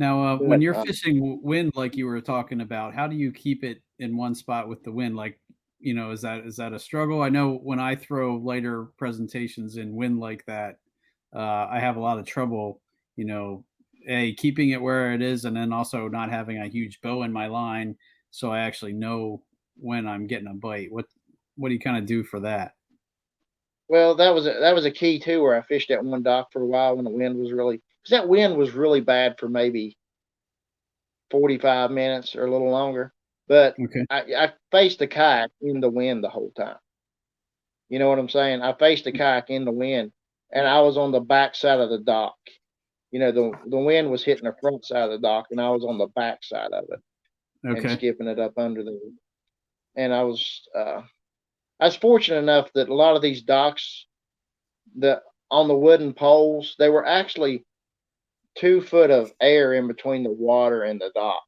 Now, when But you're fishing wind, like you were talking about, how do you keep it in one spot with the wind? Like, is that a struggle? I know when I throw later presentations in wind like that, I have a lot of trouble, keeping it where it is, and then also not having a huge bow in my line, so I actually know when I'm getting a bite. What do you kind of do for that? well, that was a key too, where I fished at one dock for a while when the wind was really, because that wind was really bad for maybe 45 minutes or a little longer. But Okay. I faced the kayak in the wind the whole time. You know what I'm saying? I faced the kayak in the wind, and I was on the back side of the dock. The wind was hitting the front side of the dock, and I was on the back side of it and Okay. skipping it up under there. And I was fortunate enough that a lot of these docks, the on the wooden poles, they were actually 2 foot of air in between the water and the dock.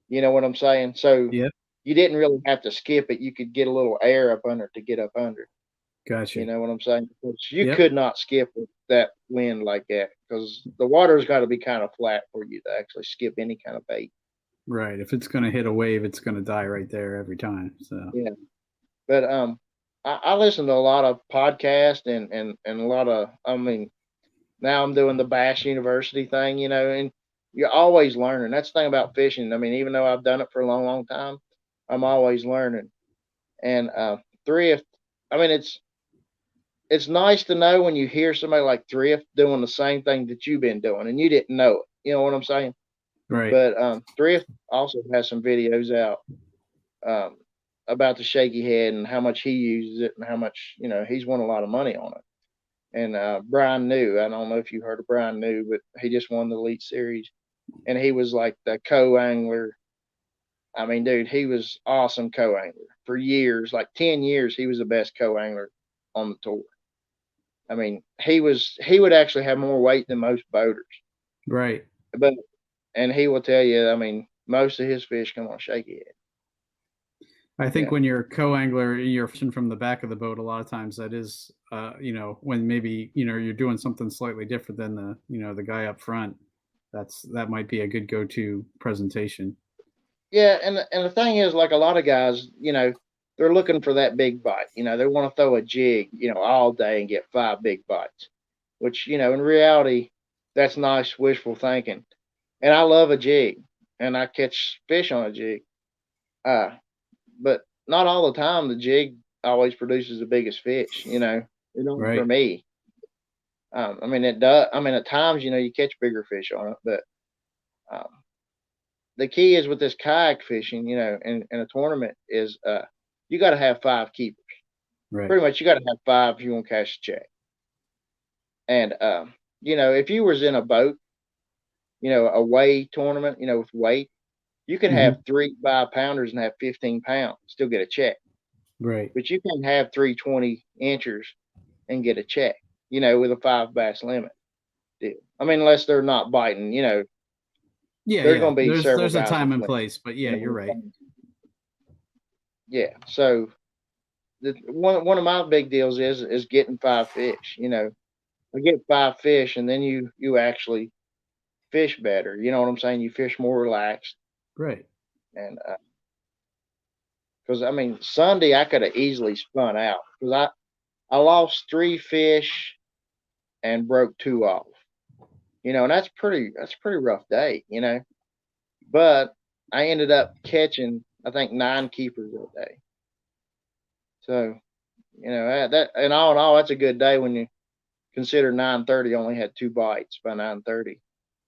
You know what I'm saying? So Yep. you didn't really have to skip it. You could get a little air up under to get up under. You Gotcha. know what I'm saying? Because you Yep. could not skip with that wind like that because the water's got to be kind of flat for you to actually skip any kind of bait. Right. If it's going to hit a wave, it's going to die right there every time. So. Yeah. But I listen to a lot of podcasts and a lot of, I mean, now I'm doing the Bass University thing, and you're always learning. That's the thing about fishing. I mean, even though I've done it for a long, long time, I'm always learning. And thrift, I mean, it's nice to know when you hear somebody like thrift doing the same thing that you've been doing and you didn't know it. You know what I'm saying? Right. But thrift also has some videos out um, about the shaky head and how much he uses it and how much he's won a lot of money on it. And Brian New, I don't know if you heard of Brian New, but he just won the Elite Series, and he was like the co-angler. I mean, dude, he was awesome co-angler for years, like 10 years. He was the best co-angler on the tour. I mean, he would actually have more weight than most boaters, Right. but and he will tell you, I mean, most of his fish come on shaky head. I think Yeah, when you're a co-angler, you're fishing from the back of the boat. A lot of times, that is, when maybe you're doing something slightly different than the guy up front. That might be a good go-to presentation. yeah, and the thing is, like a lot of guys, they're looking for that big bite. They want to throw a jig, all day and get 5 big bites, which in reality, that's nice wishful thinking. And I love a jig, and I catch fish on a jig. Uh, but not all the time the jig always produces the biggest fish. It don't for Right. me. I mean, it does. I mean, at times, you catch bigger fish on it, but um, the key is with this kayak fishing, in a tournament is you got to have 5 keepers. Right. Pretty much, you got to have 5 if you want to catch a check. And if you was in a boat, a weigh tournament, with weight, you could Hmm. have 3 5-pounders and have 15 pounds, still get a check. Right. But you can have 3 20-inchers and get a check, with a 5 bass limit deal. I mean, unless they're not biting, Yeah. there's Yeah. going to be several There's a guys time with and limits. place, but yeah, You you're know, right. yeah. So one of my big deals is getting 5 fish. I get 5 fish, and then you actually fish better. You know what I'm saying? You fish more relaxed, Right. and because I mean Sunday I could have easily spun out because I lost 3 fish and broke 2 off. And that's pretty rough day. But I ended up catching I think 9 keepers that day. So, that and all in all, that's a good day when you consider 9:30 only had 2 bites by 9:30.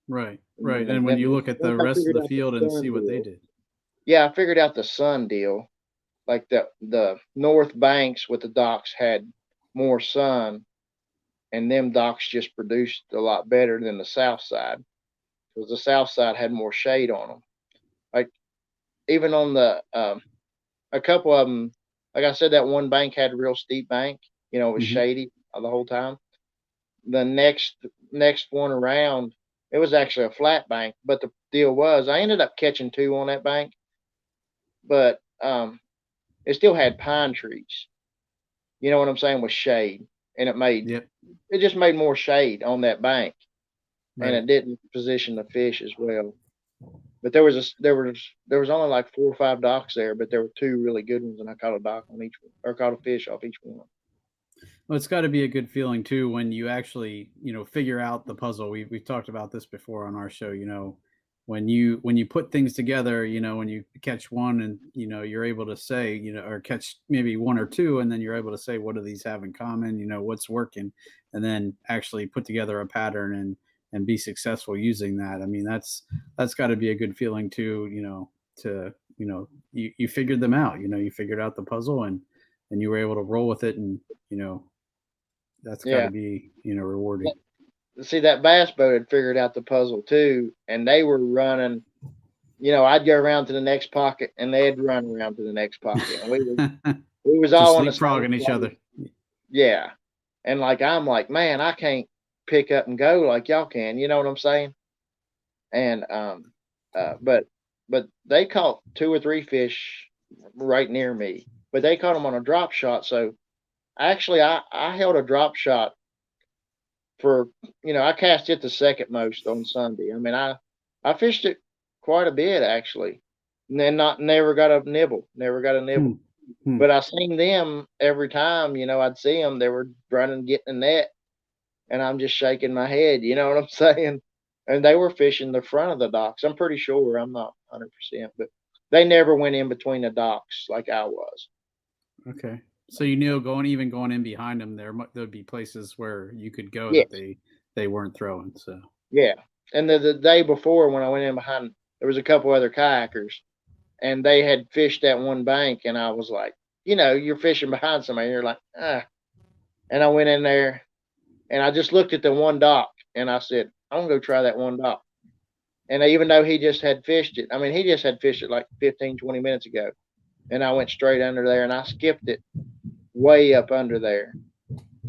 Right. And And when you look at the once I rest of figured the out field and sun see what they deal, did. yeah, I figured out the sun deal. Like the north banks with the docks had more sun, and them docks just produced a lot better than the south side because the south side had more shade on them. Like even on the a couple of them, like I said, that one bank had a real steep bank. It was Hmm. shady the whole time. The next one around, it was actually a flat bank. But the deal was, I ended up catching 2 on that bank, but it still had pine trees. You know what I'm saying? With shade, and Yep. it just made more shade on that bank, and Right. it didn't position the fish as well. But there was only like 4 or 5 docks there, but there were 2 really good ones, and I caught a dock on each one, or caught a fish off each one. Well, it's got to be a good feeling too when you actually, figure out the puzzle. We've talked about this before on our show. When you put things together, when you catch one and you're able to say, or catch maybe 1 or 2, and then you're able to say what do these have in common, what's working, and then actually put together a pattern and be successful using that. I mean, that's got to be a good feeling too. You figured them out. You figured out the puzzle and you were able to roll with it, and you know that's got to Yeah. be rewarding. See, that bass boat had figured out the puzzle too, and they were running. I'd go around to the next pocket, and they'd run around to the next pocket, and we was Just all on the same leapfrogging each place. other. Yeah, and like I'm like, man, I can't pick up and go like y'all can. You know what I'm saying? And but they caught 2 or 3 fish right near me, but they caught them on a drop shot. So actually, I held a drop shot for I cast it the second most on Sunday. I mean, I fished it quite a bit actually, and then never got a nibble, never got a nibble. Hmm. But I seen them every time. I'd see them. They were running, getting a net, and I'm just shaking my head. You know what I'm saying? And they were fishing the front of the docks. I'm pretty sure. I'm not 100%, but they never went in between the docks like I was. Okay. So going in behind them, there'd be places where you could go Yeah, that they weren't throwing. So yeah. And the day before when I went in behind, there was a couple other kayakers, and they had fished that one bank, and I was like, you're fishing behind somebody, and you're like, ah. And I went in there, and I just looked at the one dock, and I said, I'm gonna go try that one dock. And even though he just had fished it, I mean, he just had fished it like 15, 20 minutes ago, and I went straight under there, and I skipped it way up under there,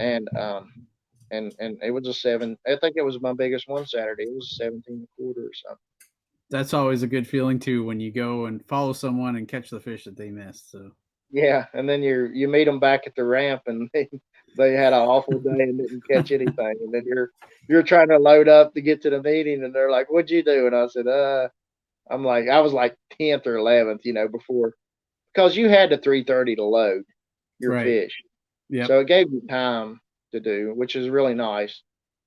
and and it was a 7. I think it was my biggest one Saturday. It was 17 and a quarter or something. that's always a good feeling too when you go and follow someone and catch the fish that they missed. So Yeah, and then you meet them back at the ramp, and they had an awful day and didn't catch anything, and then you're trying to load up to get to the meeting, and they're like, "What'd you do?" And I said, I'm like, I was like 10th or 11th, before, because you had the 3:30 to load your right. fish, Yep. so it gave you time to do, which is really nice,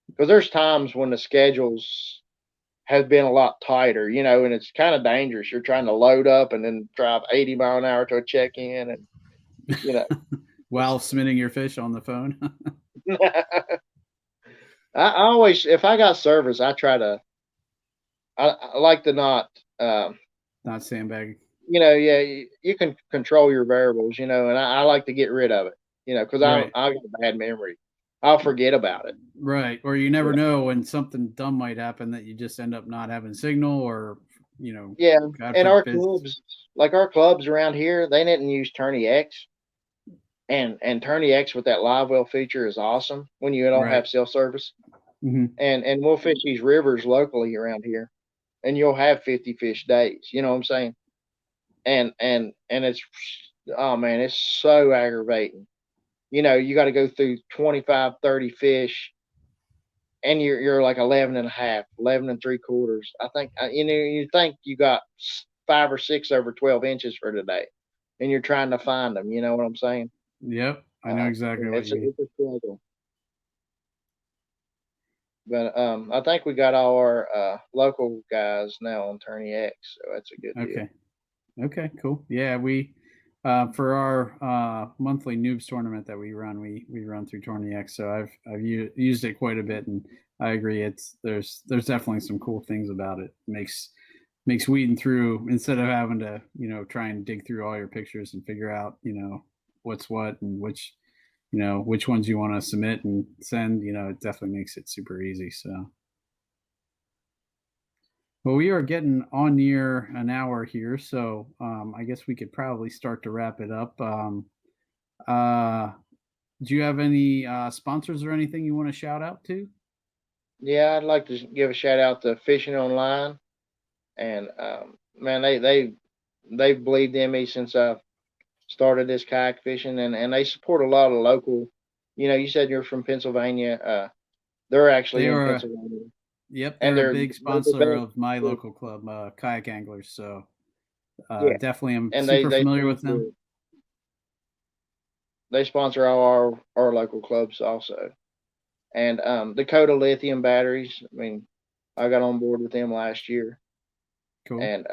because there's times when the schedules have been a lot tighter, and it's kind of dangerous. You're trying to load up and then drive 80 mile an hour to a check-in, and While submitting your fish on the phone. I always, if I got service, I like to not, Not sandbagging. yeah, you can control your variables, and I like to get rid of it, because Right. I got a bad memory. I'll forget about it. Right. Or you never Yeah. know when something dumb might happen that you just end up not having signal, or Yeah, God and forbid. our clubs around here, they didn't use Tourney X, and Tourney X with that live well feature is awesome when you don't Right. have cell service, Hmm. and we'll fish these rivers locally around here, and you'll have 50 fish days. You know what I'm saying? And it's, oh man, it's so aggravating. You got to go through 25, 30 fish, and you're like 11 and a half, 11 and 3/4. I think, you think you got 5 or 6 over 12 inches for today, and you're trying to find them. You know what I'm saying? Yep. I know exactly what It's you mean. it's a struggle. But I think we got all our local guys now on Tourney X, so that's a good deal. Okay. Okay, cool. Yeah, we For our monthly Noobs tournament that we run through TourneyX. So I've used it quite a bit, and I agree. There's definitely some cool things about it. Makes weeding through, instead of having to try and dig through all your pictures and figure out what's what and which ones you want to submit and send. It definitely makes it super easy. So. Well, we are getting on near an hour here, so I guess we could probably start to wrap it up. Uh, do you have any sponsors or anything you want to shout out to? Yeah, I'd like to give a shout out to Fishing Online, and man, they've believed in me since I started this kayak fishing, and they support a lot of local. You said you're from Pennsylvania. They're actually They in are, Pennsylvania, yep, and they're a big they're the sponsor of my best. local club, Kayak Anglers. So Yeah, definitely, I'm and super familiar with them. they sponsor all our local clubs also, and Dakota Lithium batteries. I mean, I got on board with them last year, Cool. and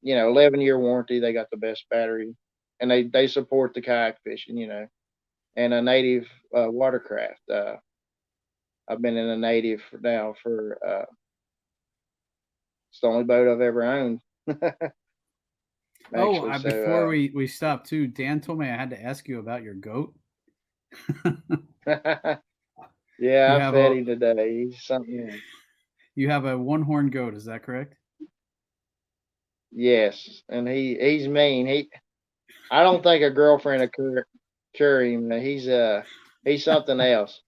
11-year warranty. They got the best battery, and they support the kayak fishing. And a native watercraft. I've been in a native now for it's the only boat I've ever owned. Actually, before we stop too, Dan told me I had to ask you about your goat. yeah, I fed him today. He's something else. You have a one-horned goat, is that correct? Yes, and he's mean. I don't think a girlfriend would cure him. He's something else.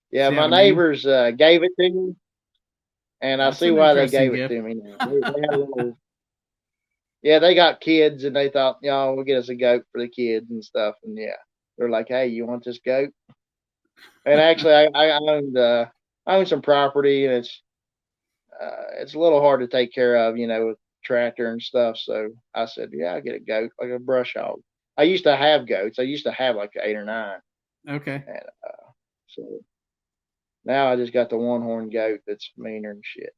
Yeah, my neighbors gave it to me, and I see why they gave it to me now. They had a little, yeah, they got kids, and they thought, we'll get us a goat for the kids and stuff. And yeah, they're like, hey, you want this goat? And actually, I own some property, and it's a little hard to take care of, with tractor and stuff. So I said, yeah, I'll get a goat, like a brush hog. I used to have goats. I used to have like 8 or 9. Okay. And so now I just got the one-horn goat that's meaner than shit.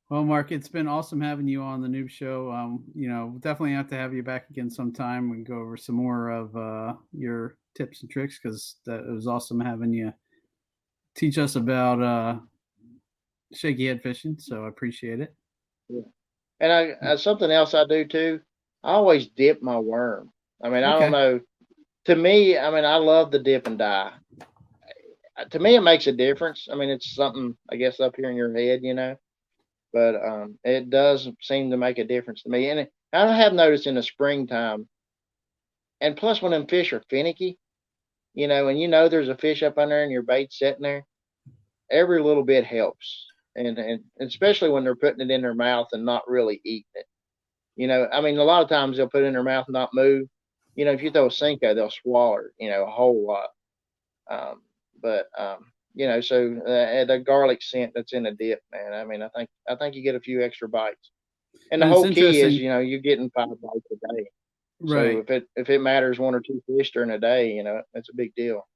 Well, Mark, it's been awesome having you on the Noob Show. Definitely have to have you back again sometime. We can go over some more of your tips and tricks, because it was awesome having you teach us about shaky head fishing. So I appreciate it. Yeah. And something else I do too, I always dip my worm. I mean, I don't know. To me, I mean, I love the dip and die. To me, it makes a difference. I mean, it's something, I guess, up here in your head, but it does seem to make a difference to me. And I have noticed in the springtime, and plus when them fish are finicky, and there's a fish up under there and your bait's sitting there, every little bit helps. And especially when they're putting it in their mouth and not really eating it. I mean, a lot of times they'll put it in their mouth and not move. If you throw a Cinco, they'll swallow it, a whole lot. So the garlic scent that's in the dip, man. I mean, I think you get a few extra bites, and the whole key is, you're getting 5 bites a day. Right. So if it matters 1 or 2 fish during a day, that's a big deal.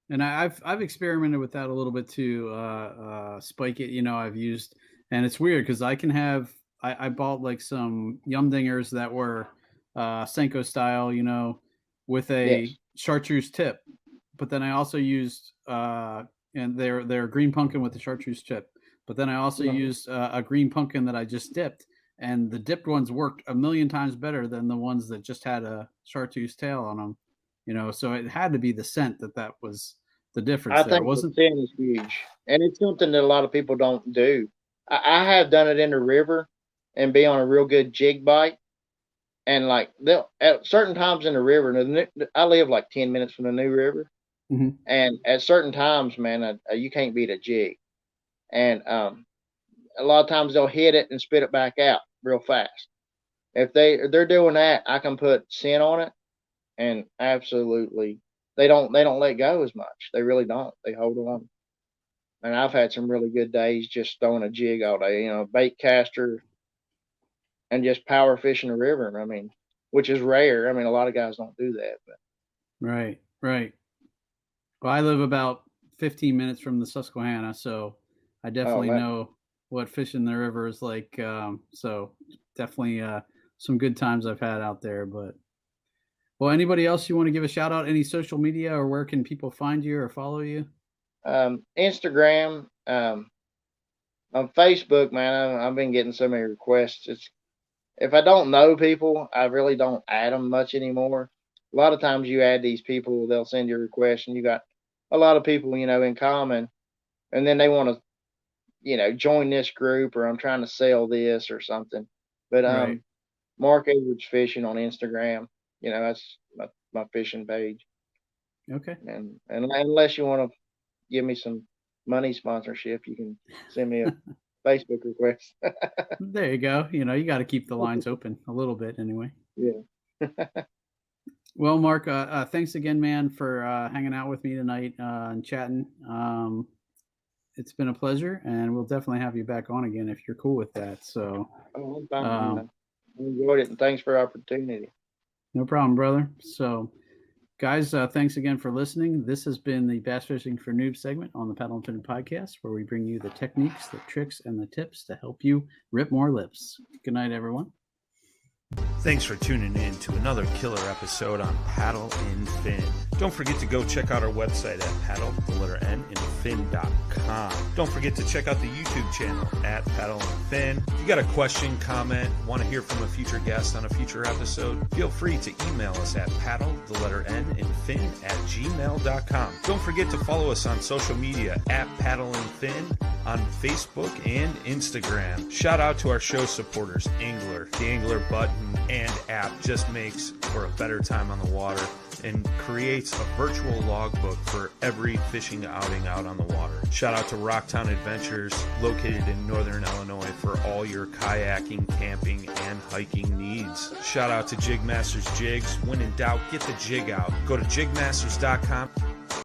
And I've experimented with that a little bit too. Spike it, I've used, and it's weird because I can have. I bought like some yum dingers that were Senko style, with a chartreuse tip. But then I also used and they're green pumpkin with the chartreuse tip. But then I also used a green pumpkin that I just dipped, and the dipped ones worked a million times better than the ones that just had a chartreuse tail on them. So it had to be the scent that was the difference. I think the scent is huge, and it's something that a lot of people don't do. I have done it in the river and be on a real good jig bite, and like they'll at certain times in the river. I live like 10 minutes from the New River, and at certain times, man, you can't beat a jig, and a lot of times they'll hit it and spit it back out real fast. If they're doing that, I can put scent on it, and absolutely they don't let go as much. They really don't. They hold on. And I've had some really good days just throwing a jig all day, bait caster, and just power fishing the river. I mean, which is rare. I mean, a lot of guys don't do that. But Right. Well, I live about 15 minutes from the Susquehanna, so I definitely know what fishing the river is like. So definitely some good times I've had out there. But well, anybody else you want to give a shout out? Any social media, or where can people find you or follow you? Instagram, on Facebook, man. I've been getting so many requests. If I don't know people, I really don't add them much anymore. A lot of times you add these people, they'll send you a request, and you got a lot of people, in common, and then they want to, join this group, or I'm trying to sell this or something. But Right. Mark Edwards Fishing on Instagram, that's my fishing page. Okay. And unless you want to give me some money sponsorship, you can send me a Facebook request. There you go. You got to keep the lines open a little bit anyway. Yeah. Well, Mark, thanks again, man, for hanging out with me tonight and chatting. It's been a pleasure, and we'll definitely have you back on again if you're cool with that. So, I'm fine, man. I enjoyed it, and thanks for the opportunity. no problem, brother. So, guys, thanks again for listening. This has been the Bass Fishing for Noobs segment on the Paddle and Fin podcast, where we bring you the techniques, the tricks, and the tips to help you rip more lips. Good night, everyone. Thanks for tuning in to another killer episode on Paddle and Fin. Don't forget to go check out our website at paddle_and_fin.com. Don't forget to check out the YouTube channel at Paddle and Fin. If you got a question, comment, want to hear from a future guest on a future episode, feel free to email us at paddle_and_fin@gmail.com. Don't forget to follow us on social media at Paddle and Fin on Facebook and Instagram. Shout out to our show supporters, Angler. The Angler button and app just makes for a better time on the water and creates a virtual logbook for every fishing outing out on the water. Shout out to Rocktown Adventures, located in Northern Illinois, for all your kayaking, camping, and hiking needs. Shout out to Jig Masters Jigs. When in doubt, get the jig out. Go to jigmasters.com